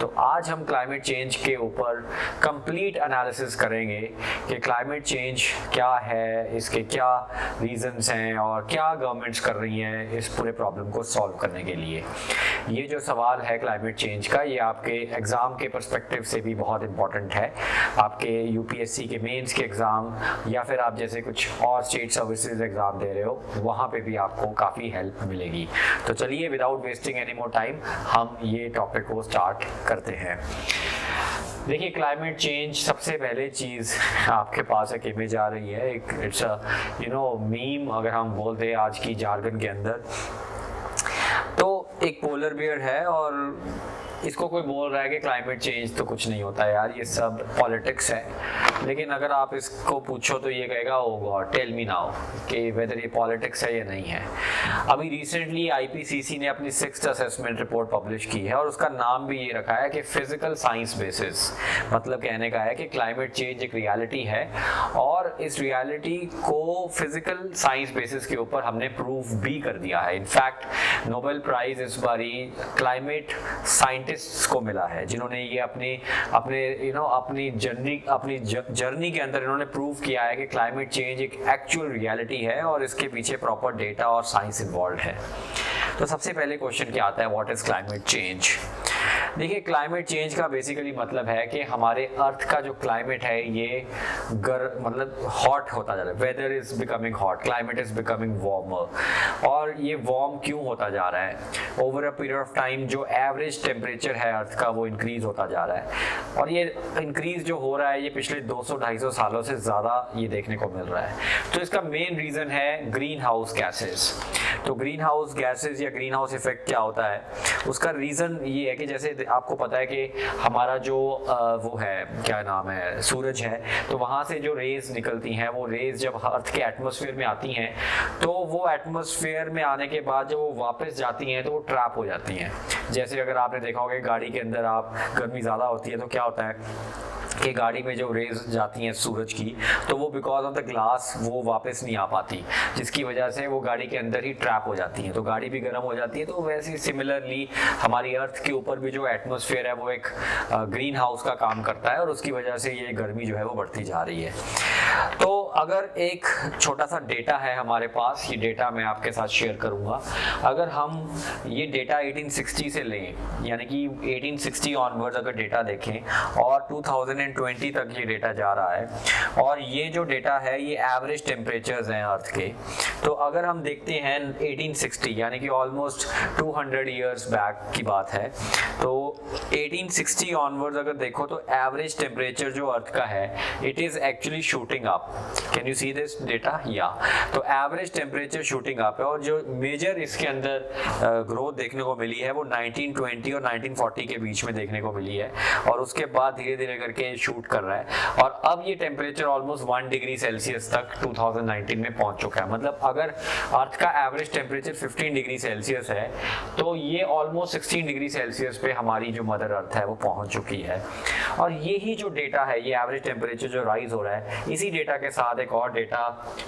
तो आज हम क्लाइमेट चेंज के ऊपर कंप्लीट एनालिसिस करेंगे कि क्लाइमेट चेंज क्या है, इसके क्या रीजंस हैं और क्या गवर्नमेंट्स कर रही हैं इस पूरे प्रॉब्लम को सॉल्व करने के लिए। ये जो सवाल है क्लाइमेट चेंज का, ये आपके एग्ज़ाम के पर्सपेक्टिव से भी बहुत इंपॉर्टेंट है। आपके यूपीएससी के मेंस के एग्ज़ाम या फिर आप जैसे कुछ और स्टेट सर्विसेज एग्ज़ाम दे रहे हो, वहाँ पे भी आपको काफ़ी हेल्प मिलेगी। तो चलिए without wasting any more time हम ये टॉपिक को स्टार्ट करते हैं। देखिए, क्लाइमेट चेंज, सबसे पहले चीज़ आपके पास एक इमेज आ रही है, एक इट्स मीम अगर हम बोल दें आज की जार्गन के अंदर। तो एक पोलर बियर है और इसको कोई बोल रहा है कि क्लाइमेट चेंज तो कुछ नहीं होता यार, ये सब पॉलिटिक्स है। लेकिन अगर आप इसको पूछो तो ये कहेगा ओ गॉड टेल मी नाउ कि वेदर ये पॉलिटिक्स है या नहीं है। अभी रिसेंटली आईपीसीसी ने अपनी 6th असेसमेंट रिपोर्ट पब्लिश की है और उसका नाम भी ये रखा है कि फिजिकल साइंस बेसिस। मतलब कहने का है कि क्लाइमेट चेंज एक रियलिटी है और इस रियलिटी को फिजिकल साइंस बेसिस के ऊपर हमने प्रूव भी कर दिया है। इनफैक्ट नोबेल प्राइज इस बारी क्लाइमेट साइंटिस्ट्स को मिला है जिन्होंने ये अपनी जर्नी के अंदर इन्होंने प्रूव किया है कि क्लाइमेट चेंज एक एक्चुअल रियलिटी है और इसके पीछे प्रॉपर डेटा और साइंस इन्वॉल्व है। तो सबसे पहले क्वेश्चन क्या आता है, व्हाट इज क्लाइमेट चेंज? देखिए, क्लाइमेट चेंज का बेसिकली मतलब है कि हमारे अर्थ का जो क्लाइमेट है ये मतलब हॉट होता जा रहा है। Weather is becoming hot, climate is becoming warmer. और ये वार्म क्यों होता जा रहा है? Over a period of time जो एवरेज टेम्परेचर है अर्थ का वो इंक्रीज होता जा रहा है और ये इंक्रीज जो हो रहा है ये पिछले 200-250 सालों से ज़्यादा ये देखने को मिल रहा है। तो इसका मेन रीज़न है ग्रीन हाउस गैसेस। तो ग्रीन हाउस गैसेस या ग्रीन हाउस इफेक्ट क्या होता है? उसका रीज़न ये है कि जैसे आपको पता है कि हमारा जो वो है, क्या नाम है, सूरज है, तो वहाँ से जो रेज निकलती हैं वो रेज जब अर्थ के एटमॉस्फेयर में आती हैं तो वो एटमॉस्फेयर में आने के बाद जब वो वापस जाती हैं तो वो ट्रैप हो जाती हैं। जैसे अगर आपने देखा होगा गाड़ी के अंदर आप गर्मी ज़्यादा होती है तो क्या होता है कि गाड़ी में जो रेज जाती हैं सूरज की तो वो बिकॉज ऑफ द ग्लास वो वापस नहीं आ पाती, जिसकी वजह से वो गाड़ी के अंदर ही ट्रैप हो जाती हैं, तो गाड़ी भी गर्म हो जाती है। तो वैसे ही सिमिलरली हमारी अर्थ के ऊपर भी जो एटमॉस्फेयर है वो एक ग्रीन हाउस का काम करता है और उसकी वजह से ये गर्मी जो है वो बढ़ती जा रही है। तो अगर एक छोटा सा डेटा है हमारे पास, ये डेटा मैं आपके साथ शेयर करूंगा। अगर हम ये डेटा 1860 से लें, यानी कि 1860 ऑनवर्ड्स अगर डेटा देखें और 2020 तक ये डेटा जा रहा है और ये जो डेटा है ये एवरेज टेम्परेचर्स हैं अर्थ के। तो अगर हम देखते हैं 1860 यानी कि ऑलमोस्ट 200 ईयर्स बैक की बात है, तो 1860 ऑनवर्ड्स अगर देखो तो एवरेज टेम्परेचर जो अर्थ का है it is actually shooting up. Can you see this data? या तो एवरेज टेम्परेचर शूटिंग अप है और जो मेजर इसके अंदर ग्रोथ देखने को मिली है वो 1920 और 1940 के बीच में देखने को मिली है और उसके बाद धीरे धीरे करके शूट कर रहा है और अब ये टेम्परेचर ऑलमोस्ट 1 डिग्री सेल्सियस तक 2019 में पहुंच चुका है। मतलब अगर अर्थ का एवरेज टेम्परेचर 15 डिग्री सेल्सियस है तो ये ऑलमोस्ट 16 डिग्री सेल्सियस पे हमारी जो मदर अर्थ है वो पहुंच चुकी है। और यही जो डेटा है, ये एवरेज टेम्परेचर जो राइज हो रहा है, इसी डेटा के साथ एक और डेटा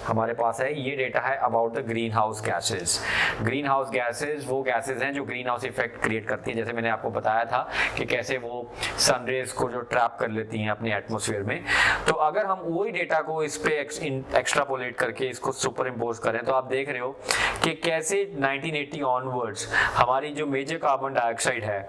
हमारे पास है। ये डेटा है about the green house gases. Green house gases वो गैसेस हैं जो ग्रीन हाउस इफेक्ट क्रिएट करती है। जैसे मैंने आपको बताया था कि कैसे वो सनरेज को जो ट्रैप कर लेती हैं अपने एटमॉस्फेयर में। तो अगर हम वही डेटा को इस पे एक्स्ट्रापोलेट करके इसको सुपर इम्पोज करें तो आप देख रहे हो कि कैसे 1980 ऑनवर्ड्स हमारी जो मेजर कार्बन डाइऑक्साइड है,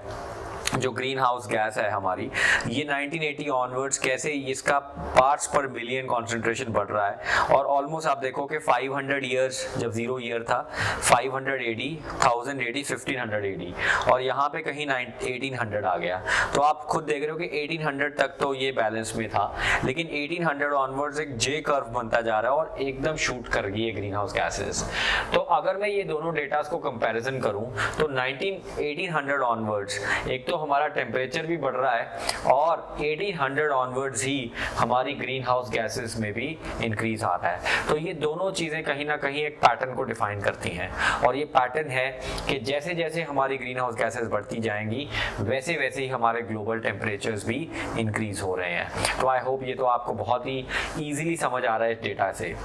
जो ग्रीन हाउस गैस है हमारी, ये 1980 ऑनवर्ड्स कैसे इसका पार्ट्स पर मिलियन कॉन्सेंट्रेशन बढ़ रहा है और ऑलमोस्ट आप देखो कि 500 ईयर्स जब 0 ईयर था, 500 AD, 1000 AD, 1500 AD और यहाँ पे कहीं 1800 आ गया। तो आप खुद देख रहे हो कि 1800 तक तो ये बैलेंस में था, लेकिन 1800 ऑनवर्ड्स एक जे कर्व बनता जा रहा है और एकदम शूट कर गई है ग्रीन हाउस गैसेस। तो अगर मैं ये दोनों डेटा को कंपैरिजन करूं तो 1800 ऑनवर्ड्स एक तो हमारा टेम्परेचर भी बढ़ रहा है और 1800 ऑनवर्ड्स ही हमारी ग्रीन हाउस गैसेस में भी इंक्रीज आ रहा है। तो ये दोनों चीजें कहीं ना कहीं एक पैटर्न को डिफाइन करती हैं और ये पैटर्न है कि जैसे जैसे हमारी ग्रीन हाउस गैसेस बढ़ती जाएंगी वैसे वैसे ही हमारे ग्लोबल टेम्परेचर्स भी इंक्रीज हो रहे हैं। तो आई होप ये तो आपको बहुत ही ईजिली समझ आ रहा है इस डेटा से।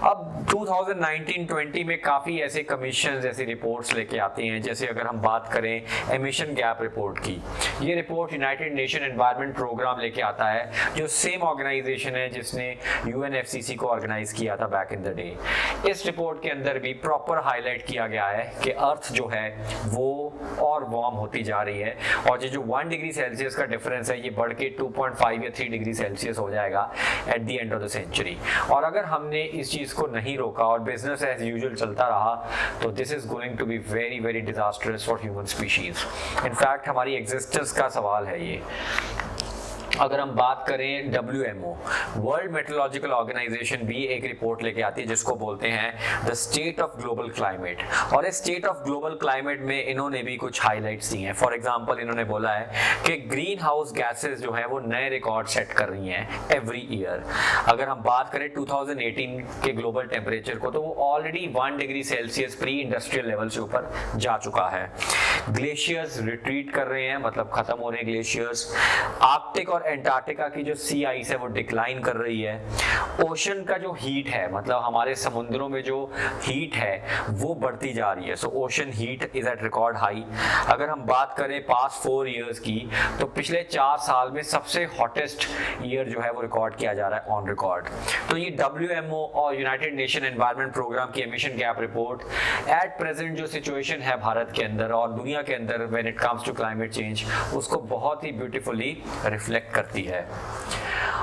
अब 2019-20 में काफ़ी ऐसे कमीशन ऐसी रिपोर्ट्स लेके आती हैं, जैसे अगर हम बात करें एमिशन गैप रिपोर्ट की, ये report United Nation Environment Programme लेके आता है, जो सेम ऑर्गेनाइजेशन है जिसने UNFCCC को ऑर्गेनाइज किया था बैक इन द डे। इस रिपोर्ट के अंदर भी प्रॉपर हाईलाइट किया गया है कि अर्थ जो है वो और वार्म होती जा रही है, और ये जो 1 डिग्री सेल्सियस का डिफरेंस है ये बढ़ के 2.5 या 3 डिग्री सेल्सियस हो जाएगा at the end of the century. और अगर हमने इस चीज़ को नहीं रोका और बिजनेस एज यूजुअल चलता रहा तो this is going to be very very disastrous for human species. In fact हमारी एग्जिस्टेंस का सवाल है ये। अगर हम बात करें WMO, वर्ल्ड मेट्रोलॉजिकल ऑर्गेनाइजेशन भी एक रिपोर्ट लेके आती है जिसको बोलते हैं the state of global climate, और इस स्टेट ऑफ ग्लोबल क्लाइमेट में इन्होंने भी कुछ हाइलाइट्स दी हैं। फॉर एग्जांपल इन्होंने बोला है कि ग्रीन हाउस गैसेज जो है वो नए रिकॉर्ड सेट कर रही हैं एवरी ईयर। अगर हम बात करें 2018 के ग्लोबल टेम्परेचर को, तो वो already 1 degree Celsius pre industrial level से ऊपर जा चुका है। ग्लेशियर्स रिट्रीट कर रहे हैं, मतलब खत्म हो रहे हैं ग्लेशियर्स। आर्कटिक और एंटार्क्टिका की जो सी आइस है वो डिक्लाइन कर रही है। ओशन का जो हीट है, मतलब हमारे समुद्रों में जो हीट है वो बढ़ती जा रही है। So ocean heat is at record high. अगर हम बात करें पास्ट 4 इयर्स की, तो पिछले 4 साल में सबसे हॉटेस्ट ईयर जो है वो रिकॉर्ड किया जा रहा है ऑन रिकॉर्ड। तो ये WMO और यूनाइटेड नेशन एनवायरनमेंट प्रोग्राम की emission gap report at present जो सिचुएशन है भारत के अंदर और दुनिया के अंदर when it comes to climate change, उसको बहुत ही ब्यूटीफुली रिफ्लेक्ट करती है।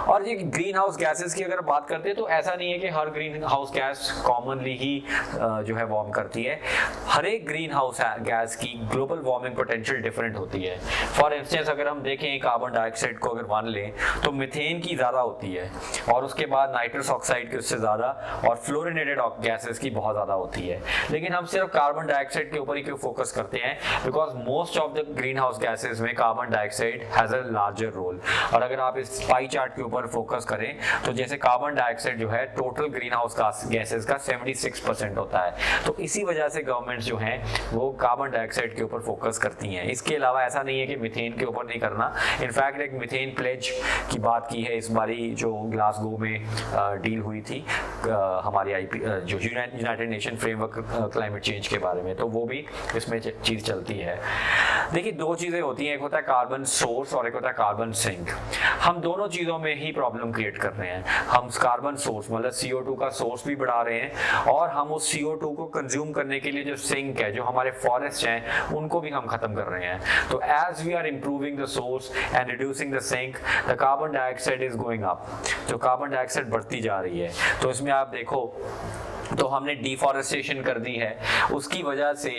और ये ग्रीन हाउस गैसेस की अगर बात करते हैं तो ऐसा नहीं है कि हर ग्रीन हाउस गैस कॉमनली ही जो है वार्म करती है। हर एक ग्रीन हाउस गैस की ग्लोबल वार्मिंग पोटेंशियल डिफरेंट होती है। फॉर इंस्टेंस अगर हम देखें कार्बन डाइऑक्साइड को अगर मान लें तो मीथेन की ज़्यादा होती है, और उसके बाद नाइट्रस ऑक्साइड की उससे ज़्यादा, और फ्लोरिनेटेड गैसेस की बहुत ज़्यादा होती है। लेकिन हम सिर्फ कार्बन डाइऑक्साइड के ऊपर ही क्यों फोकस करते हैं? Because most of the green house gases में carbon dioxide has a larger role. और अगर आप इस पाई चार्ट के ऊपर फोकस करें तो जैसे कार्बन डाइऑक्साइड जो है टोटल ग्रीन हाउस गैसेस का 76% होता है, तो इसी वजह से गवर्नमेंट्स जो हैं वो कार्बन डाइऑक्साइड के ऊपर फोकस करती हैं। इसके अलावा ऐसा नहीं है कि मीथेन के ऊपर नहीं करना। इनफैक्ट एक मीथेन प्लेज की बात की है इस बारी जो ग्लासगो में डील हुई थी हमारी जो United nation framework climate change के बारे में, तो वो भी इसमें चीज़ चलती है। देखिए 2 चीज़ें होती हैं, एक होता है कार्बन सोर्स और एक होता है कार्बन सिंक। हम दोनों चीज़ों में ही प्रॉब्लम क्रिएट कर रहे हैं। हम कार्बन सोर्स मतलब CO2 का सोर्स भी बढ़ा रहे हैं, और हम उस CO2 को कंज्यूम करने के लिए जो सिंक है, जो हमारे फॉरेस्ट हैं, उनको भी हम खत्म कर रहे हैं। तो as we are improving the source and reducing the sink, the carbon dioxide is going up, जो कार्बन डाइऑक्साइड बढ़ती जा रही है। तो इसमें आप देखो तो हमने डिफॉरेस्टेशन कर दी है, उसकी वजह से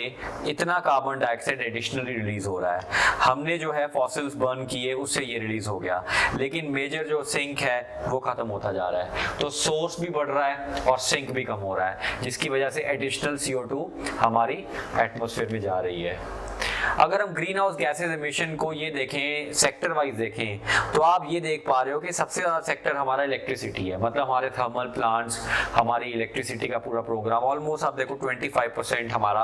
इतना कार्बन डाइऑक्साइड एडिशनली रिलीज हो रहा है। हमने जो है फॉसिल्स बर्न किए, उससे ये रिलीज हो गया, लेकिन मेजर जो सिंक है वो खत्म होता जा रहा है। तो सोर्स भी बढ़ रहा है और सिंक भी कम हो रहा है, जिसकी वजह से एडिशनल CO2 हमारी एटमॉस्फेयर में जा रही है। अगर हम ग्रीन हाउस गैसेज एमिशन को ये देखें, सेक्टर वाइज देखें, तो आप ये देख पा रहे हो कि सबसे ज़्यादा सेक्टर हमारा इलेक्ट्रिसिटी है। मतलब हमारे थर्मल प्लांट्स, हमारी इलेक्ट्रिसिटी का पूरा प्रोग्राम ऑलमोस्ट आप देखो 25% हमारा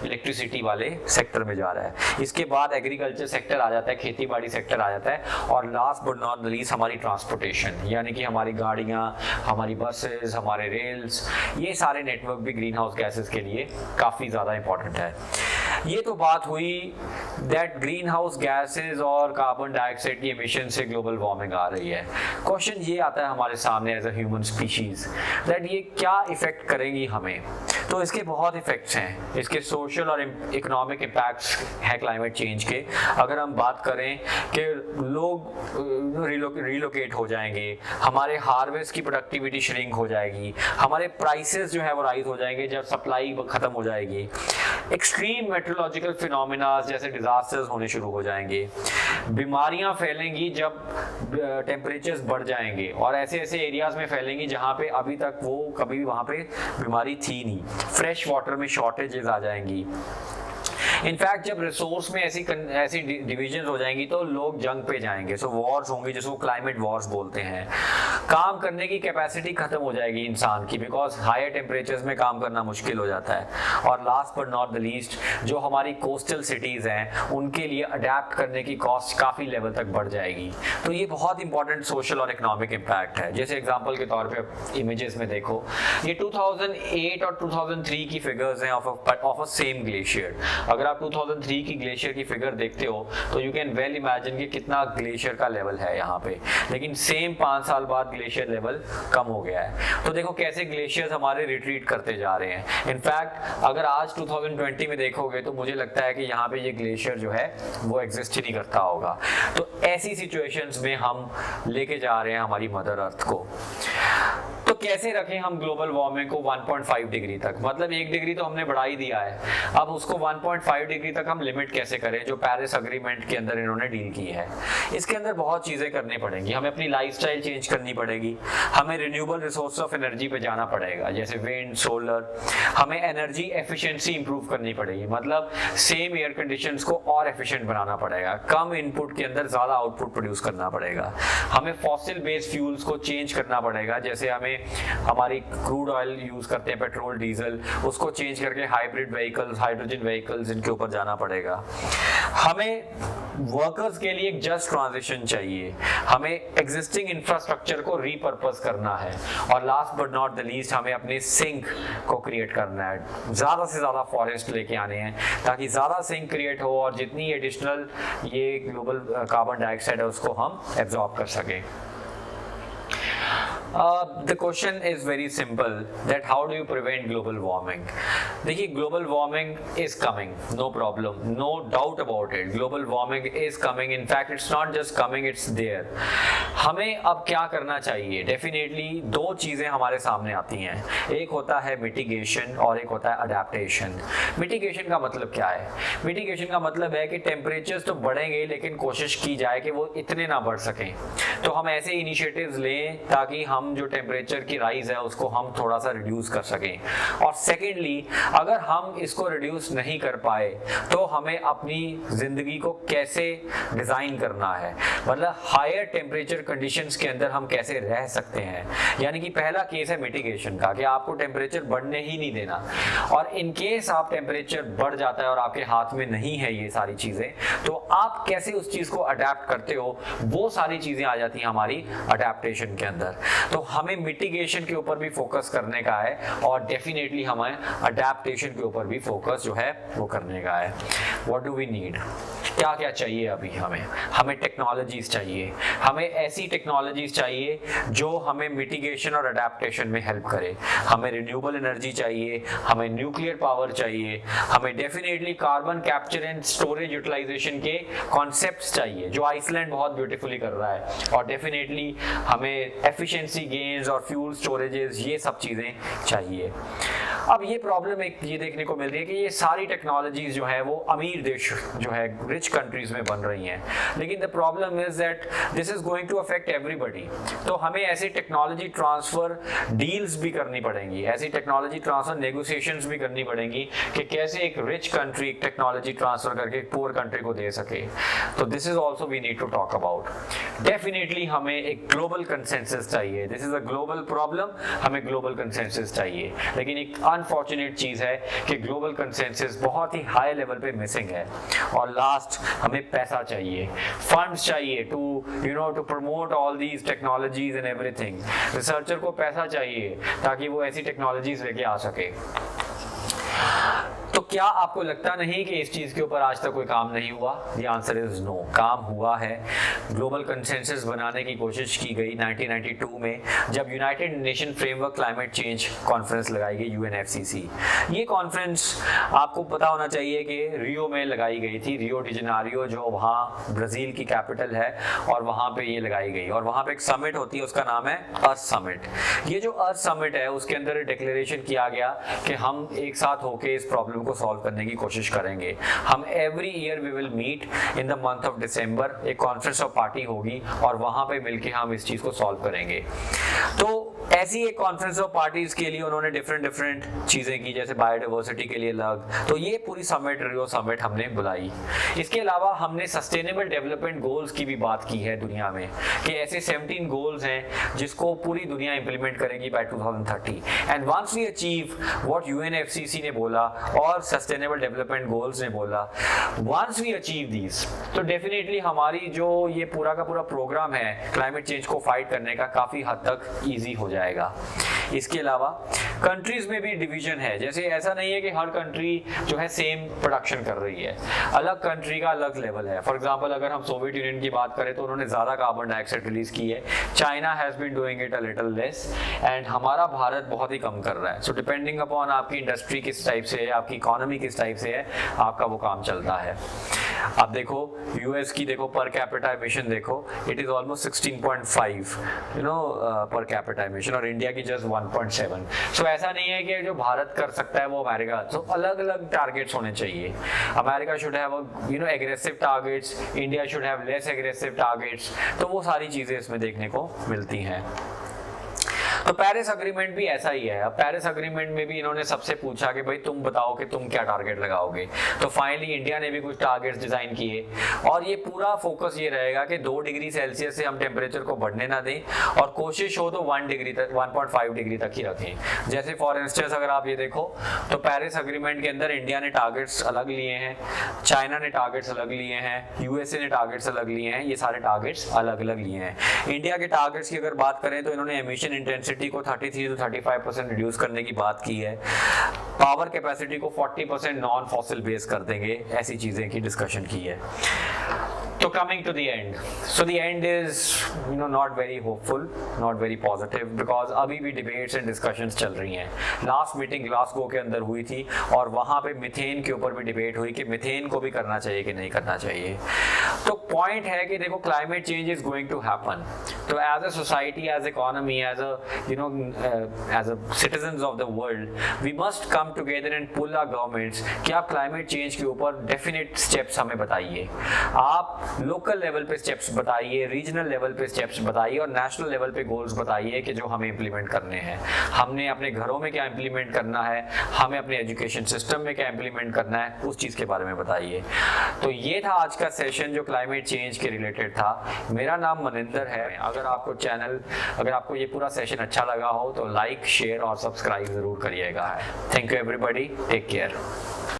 इलेक्ट्रिसिटी वाले सेक्टर में जा रहा है। इसके बाद एग्रीकल्चर सेक्टर आ जाता है, खेती बाड़ी सेक्टर आ जाता है, और last but not the least हमारी ट्रांसपोर्टेशन, यानी कि हमारी गाड़ियाँ, हमारी बसेस, हमारे रेल्स, ये सारे नेटवर्क भी ग्रीन हाउस गैसेज के लिए काफ़ी ज़्यादा इंपॉर्टेंट है। ये तो बात हुई दैट ग्रीन हाउस गैसेज और कार्बन डाइऑक्साइड की एमिशन से ग्लोबल वार्मिंग आ रही है। क्वेश्चन ये आता है हमारे सामने as a human species that ये क्या इफेक्ट करेंगी हमें। तो इसके बहुत इफेक्ट्स हैं, इसके सोशल और इकोनॉमिक इम्पैक्ट्स हैं क्लाइमेट चेंज के। अगर हम बात करें कि लोग रिलोकेट हो जाएंगे, हमारे हार्वेस्ट की प्रोडक्टिविटी श्रिंक हो जाएगी, हमारे प्राइसेस जो है वो राइज हो जाएंगे जब सप्लाई खत्म हो जाएगी, एक्सट्रीम मेट्रोलॉजिकल फिनोमिना जैसे डिजास्टर्स होने शुरू हो जाएंगे, बीमारियां फैलेंगी जब टेम्परेचर्स बढ़ जाएंगे, और ऐसे ऐसे एरियाज में फैलेंगी जहां पे अभी तक वो कभी वहां पे बीमारी थी नहीं, फ्रेश वाटर में शॉर्टेजेस आ जाएंगी, इनफैक्ट जब रिसोर्स में ऐसी डिविजन हो जाएंगी तो लोग जंग पे जाएंगे, सो वॉर्स होंगी जिसको क्लाइमेट वॉर्स बोलते हैं। काम करने की कैपेसिटी खत्म हो जाएगी इंसान की, बिकॉज हायर टेम्परेचर्स में काम करना मुश्किल हो जाता है। और last but not the least, जो हमारी कोस्टल सिटीज हैं उनके लिए अडेप्ट करने की कॉस्ट काफी लेवल तक बढ़ जाएगी। तो ये बहुत इंपॉर्टेंट सोशल और इकोनॉमिक इम्पैक्ट है। जैसे एग्जांपल के तौर पे इमेजेस में देखो, ये 2008 और 2003 की फिगर्स हैं ऑफ अ सेम ग्लेशियर। अगर आप 2003 की ग्लेशियर की फिगर देखते हो तो यू कैन वेल इमेजिन कि कितना ग्लेशियर का लेवल है यहाँ पे, लेकिन सेम 5 साल बाद ग्लेशियर लेवल कम हो गया है। तो देखो कैसे ग्लेशियर्स हमारे रिट्रीट करते जा रहे हैं। इनफैक्ट अगर आज 2020 में देखोगे तो मुझे लगता है कि यहाँ पे ये ग्लेशियर जो है वो एग्जिस्ट ही नहीं करता होगा। तो ऐसी सिचुएशंस में हम लेके जा रहे हैं हमारी मदर अर्थ को। तो कैसे रखें हम ग्लोबल वार्मिंग को 1.5 डिग्री तक, मतलब 1 डिग्री तो हमने बढ़ा ही दिया है, अब उसको 1.5 डिग्री तक हम लिमिट कैसे करें, जो पेरिस एग्रीमेंट के अंदर इन्होंने डील की है। इसके अंदर बहुत चीजें करनी पड़ेंगी, हमें अपनी लाइफस्टाइल चेंज करनी पड़ेगी, हमें रिन्यूएबल रिसोर्स ऑफ एनर्जी पे जाना पड़ेगा, जैसे विंड, सोलर। हमें एनर्जी एफिशिएंसी इंप्रूव करनी पड़ेगी, मतलब सेम एयर कंडीशंस को और एफिशिएंट बनाना पड़ेगा, कम इनपुट के अंदर ज्यादा आउटपुट प्रोड्यूस करना पड़ेगा। हमें फॉसिल बेस्ड फ्यूल्स को चेंज करना पड़ेगा, जैसे हमें हमारी क्रूड ऑयल यूज करते हैं, पेट्रोल, डीजल, उसको चेंज करके हाइब्रिड व्हीकल्स, हाइड्रोजन व्हीकल्स, इनके ऊपर जाना पड़ेगा। हमें वर्कर्स के लिए एक जस्ट ट्रांजिशन चाहिए, हमें एग्जिस्टिंग इंफ्रास्ट्रक्चर को रीपर्पस करना है, और last but not the least हमें अपने सिंक को क्रिएट करना है, ज्यादा से ज्यादा फॉरेस्ट लेके आने हैं ताकि ज्यादा सिंक क्रिएट हो और जितनी एडिशनल ये ग्लोबल कार्बन डाइऑक्साइड है उसको हम एब्जॉर्ब कर सकें। The question is very simple, that how do you prevent global warming? देखिए global warming is coming, no problem, no doubt about it. Global warming is coming. In fact, it's not just coming, it's there. हमें अब क्या करना चाहिए? Definitely दो चीजें हमारे सामने आती हैं, एक होता है mitigation और एक होता है adaptation. Mitigation का मतलब क्या है? Mitigation का मतलब है कि टेम्परेचर्स तो बढ़ेंगे लेकिन कोशिश की जाए कि वो इतने ना बढ़ सकें। तो हम ऐसे इनिशिएटिव्स लें ताकि हम जो टेम्परेचर की राइज है उसको हम थोड़ा सा रिड्यूस कर सकें। और सेकेंडली, अगर हम इसको रिड्यूस नहीं कर पाए तो हमें अपनी जिंदगी को कैसे डिजाइन करना है, मतलब हायर टेम्परेचर कंडीशंस के अंदर हम कैसे रह सकते हैं। यानी कि पहला केस है मिटिगेशन का, कि आपको टेम्परेचर बढ़ने ही नहीं देना, और इन केस आप टेम्परेचर बढ़ जाता है और आपके हाथ में नहीं है ये सारी चीजें, तो आप कैसे उस चीज को अडेप्ट करते हो, वो सारी चीजें आ जाती हैं हमारी अडेप्टेशन के अंदर। तो हमें मिटिगेशन के ऊपर भी फोकस करने का है और डेफिनेटली हमें अडेप्टेशन के ऊपर भी फोकस जो है वो करने का है। व्हाट डू वी नीड, क्या क्या चाहिए अभी हमें टेक्नोलॉजीज चाहिए, हमें ऐसी टेक्नोलॉजीज चाहिए जो हमें मिटिगेशन और अडेप्टेशन में हेल्प करे। हमें रिन्यूएबल एनर्जी चाहिए, हमें न्यूक्लियर पावर चाहिए, हमें definitely carbon capture and storage utilization के कॉन्सेप्ट्स चाहिए जो आइसलैंड बहुत ब्यूटीफुली कर रहा है, और डेफिनेटली हमें एफिशिएंसी गेन्स और फ्यूल स्टोरेजेस, ये सब चीजें चाहिए। अब ये प्रॉब्लम एक ये देखने को मिल रही है कि ये सारी टेक्नोलॉजीज जो है वो अमीर देश जो है रिच कंट्रीज में बन रही हैं, लेकिन the problem is that this is going to affect everybody. तो हमें ऐसी टेक्नोलॉजी ट्रांसफर डील्स भी करनी पड़ेंगी, ऐसी टेक्नोलॉजी ट्रांसफर नेगोशिएशंस भी करनी पड़ेंगी कि कैसे एक रिच कंट्री टेक्नोलॉजी ट्रांसफर करके एक पुअर कंट्री को दे सके। तो this is also we need to talk about. Definitely हमें एक ग्लोबल कंसेंसस चाहिए, this is a global problem, हमें ग्लोबल कंसेंसस चाहिए, लेकिन एक अनफॉर्चुनेट चीज है कि ग्लोबल कंसेंसस बहुत ही हाई लेवल पे मिसिंग है। और लास्ट, हमें पैसा चाहिए, फंड्स चाहिए to to promote all these technologies and everything. Researcher को पैसा चाहिए ताकि वो ऐसी टेक्नोलॉजीज लेके आ सके। तो क्या आपको लगता नहीं कि इस चीज के ऊपर आज तक कोई काम नहीं हुआ? The आंसर इज नो, काम हुआ है। ग्लोबल कंसेंसस बनाने की कोशिश की गई 1992 में, जब United nation framework climate change conference लगाई गई, UNFCCC। ये कॉन्फ्रेंस आपको पता होना चाहिए कि रियो में लगाई गई थी, रियो डी जेनेरियो, जो वहाँ ब्राजील की कैपिटल है, और वहाँ पे ये लगाई गई, और वहाँ पे एक समिट होती है, उसका नाम है अर्थ समिट। ये जो अर्थ समिट है उसके अंदर डिक्लेरेशन किया गया कि हम एक साथ होके इस प्रॉब्लम को सॉल्व करने की कोशिश करेंगे। हम every year we will meet in the month of December, एक कॉन्फ्रेंस ऑफ पार्टी होगी और वहां पे मिलके हम इस चीज को सॉल्व करेंगे। तो ऐसी एक कॉन्फ्रेंस ऑफ पार्टीज के लिए उन्होंने डिफरेंट चीजें की, जैसे बायोडाइवर्सिटी के लिए अलग। तो ये पूरी समिट, रियो समिट हमने बुलाई। इसके अलावा हमने सस्टेनेबल डेवलपमेंट गोल्स की भी बात की है दुनिया में, कि ऐसे 17 गोल्स हैं जिसको पूरी दुनिया इंप्लीमेंट करेगी by 2030। And once we achieve what UNFCC ने बोला और सस्टेनेबल डेवलपमेंट गोल्स ने बोला, वंस वी अचीव दीज, तो डेफिनेटली हमारी जो ये पूरा का पूरा प्रोग्राम है क्लाइमेट चेंज को फाइट करने का काफी हद तक ईजी हो जाएगा। इसके अलावा कंट्रीज में भी डिवीजन है, जैसे ऐसा नहीं है कि हर कंट्री जो है सेम प्रोडक्शन कर रही है, अलग कंट्री का अलग लेवल है। फॉर एग्जांपल अगर हम सोवियत यूनियन की बात करें तो उन्होंने ज़्यादा कार्बन डाइऑक्साइड रिलीज की है, China has been doing it a little less, and हमारा भारत बहुत ही कम कर रहा है। सो डिपेंडिंग अपॉन आपकी इंडस्ट्री किस टाइप से है, आपकी इकोनॉमी किस टाइप से है, आपका वो काम चलता है। अब देखो यूएस की देखो पर कैपिटा एमिशन देखो, it is almost 16.5 per capita emission, और इंडिया की जस्ट 1.7। सो ऐसा नहीं है कि जो भारत कर सकता है वो अमेरिका, तो अलग अलग टारगेट्स होने चाहिए। America should have aggressive targets, India should have less aggressive targets, तो वो सारी चीजें इसमें देखने को मिलती हैं। तो पेरिस अग्रीमेंट भी ऐसा ही है। अब पेरिस अग्रीमेंट में भी इन्होंने सबसे पूछा कि भाई तुम बताओ कि तुम क्या टारगेट लगाओगे, तो फाइनली इंडिया ने भी कुछ टारगेट्स डिजाइन किए, और ये पूरा फोकस ये रहेगा कि 2 डिग्री सेल्सियस से हम टेम्परेचर को बढ़ने ना दें, और कोशिश हो तो 1 डिग्री तक, 1.5 डिग्री तक ही रखें। जैसे फॉर इंस्टेंस अगर आप ये देखो तो पेरिस अग्रीमेंट के अंदर इंडिया ने टारगेट्स अलग लिए हैं, चाइना ने टारगेट्स अलग लिए हैं, यूएसए ने टारगेट्स अलग लिए हैं, ये सारे टारगेट्स अलग अलग लिए हैं। इंडिया के टारगेट्स की अगर बात करें तो इन्होंने एमिशन इंटेंसिटी को 33 to 35% रिड्यूस करने की बात की है, पावर कैपेसिटी को 40% नॉन फॉसिल बेस कर देंगे, ऐसी चीजें की डिस्कशन की है। तो coming to the end, so the end is not very hopeful, not very positive, because अभी भी डिबेट्स एंड डिस्कशंस चल रही हैं। लास्ट मीटिंग ग्लासगो के अंदर हुई थी और वहां पे मिथेन के ऊपर भी डिबेट हुई कि मिथेन को भी करना चाहिए कि नहीं करना चाहिए। तो पॉइंट है कि देखो climate change is going to happen, तो as a society, as economy, as a citizens of the world, we must come together and pull our governments कि आप क्लाइमेट चेंज के ऊपर डेफिनेट स्टेप्स हमें बताइए। आप लोकल लेवल पे steps बताइए, रीजनल लेवल पे स्टेप्स बताइए, और नेशनल लेवल पे गोल्स बताइए कि जो हमें इंप्लीमेंट करने हैं। हमने अपने घरों में क्या इंप्लीमेंट करना है, हमें अपने एजुकेशन सिस्टम में क्या इंप्लीमेंट करना है, उस चीज़ के बारे में बताइए। तो ये था आज का सेशन जो क्लाइमेट चेंज के रिलेटेड था। मेरा नाम मनिंदर है। अगर आपको ये पूरा सेशन अच्छा लगा हो तो लाइक, शेयर और सब्सक्राइब जरूर करिएगा। Thank you everybody, take care.